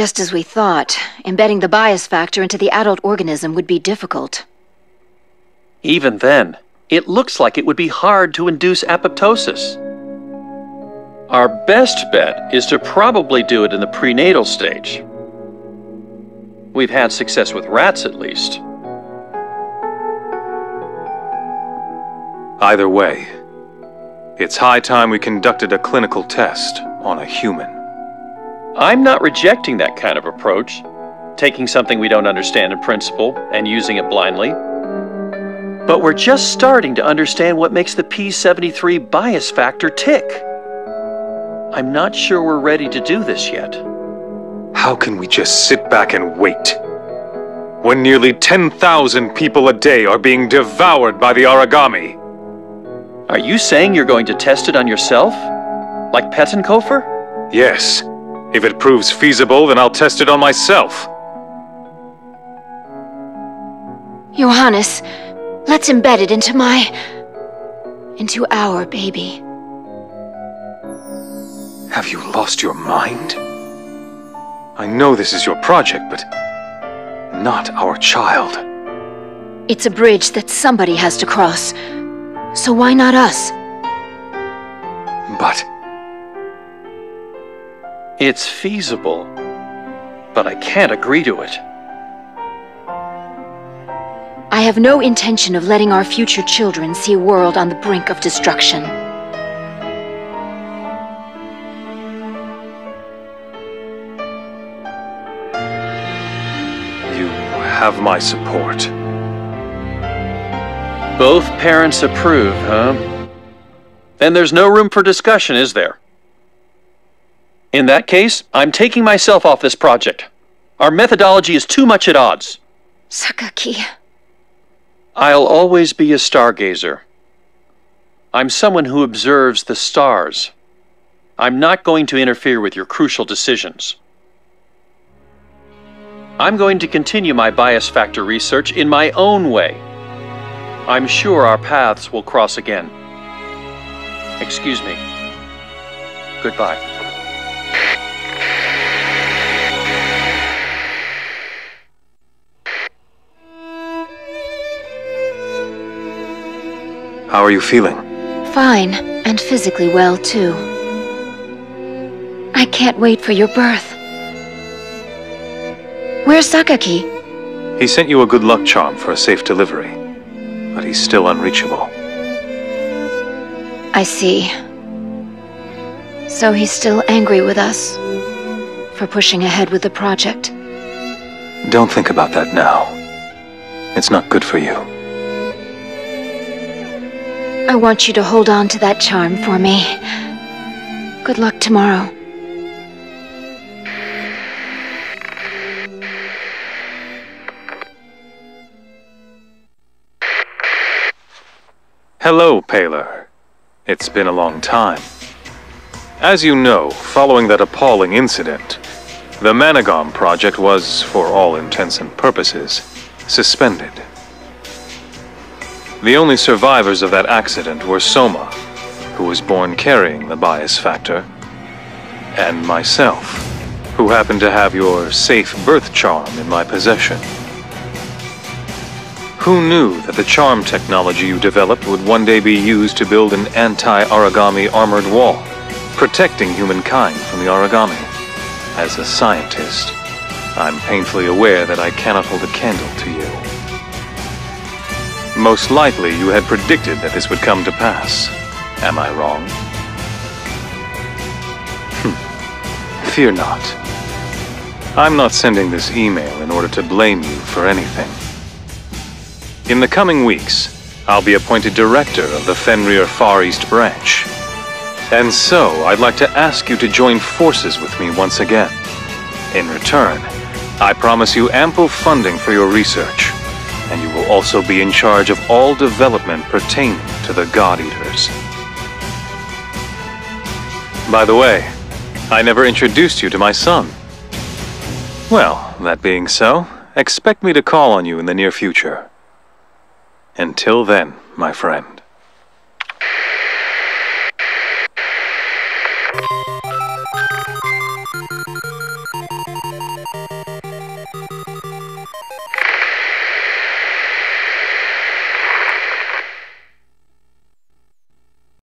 Just as we thought, embedding the bias factor into the adult organism would be difficult. Even then, it looks like it would be hard to induce apoptosis. Our best bet is to probably do it in the prenatal stage. We've had success with rats, at least. Either way, it's high time we conducted a clinical test on a human. I'm not rejecting that kind of approach, taking something we don't understand in principle and using it blindly. But we're just starting to understand what makes the P73 bias factor tick. I'm not sure we're ready to do this yet. How can we just sit back and wait? When nearly 10,000 people a day are being devoured by the origami. Are you saying you're going to test it on yourself? Like Pettenkofer? Yes. If it proves feasible, then I'll test it on myself. Johannes, let's embed it into our baby. Have you lost your mind? I know this is your project, but not our child. It's a bridge that somebody has to cross. So why not us? But... It's feasible, but I can't agree to it. I have no intention of letting our future children see a world on the brink of destruction. You have my support. Both parents approve, huh? Then there's no room for discussion, is there? In that case, I'm taking myself off this project. Our methodology is too much at odds. Sakaki. I'll always be a stargazer. I'm someone who observes the stars. I'm not going to interfere with your crucial decisions. I'm going to continue my bias factor research in my own way. I'm sure our paths will cross again. Excuse me. Goodbye. How are you feeling? Fine, and physically well, too. I can't wait for your birth. Where's Sakaki? He sent you a good luck charm for a safe delivery, but he's still unreachable. I see. So he's still angry with us for pushing ahead with the project. Don't think about that now. It's not good for you. I want you to hold on to that charm for me. Good luck tomorrow. Hello, Paler. It's been a long time. As you know, following that appalling incident, the Managarm Project was, for all intents and purposes, suspended. The only survivors of that accident were Soma, who was born carrying the bias factor, and myself, who happened to have your safe birth charm in my possession. Who knew that the charm technology you developed would one day be used to build an anti-origami armored wall, protecting humankind from the origami? As a scientist, I'm painfully aware that I cannot hold a candle to you. Most likely you had predicted that this would come to pass. Am I wrong? Fear not. I'm not sending this email in order to blame you for anything. In the coming weeks, I'll be appointed director of the Fenrir Far East branch. And so, I'd like to ask you to join forces with me once again. In return, I promise you ample funding for your research, and you will also be in charge of all development pertaining to the God Eaters. By the way, I never introduced you to my son. Well, that being so, expect me to call on you in the near future. Until then, my friend.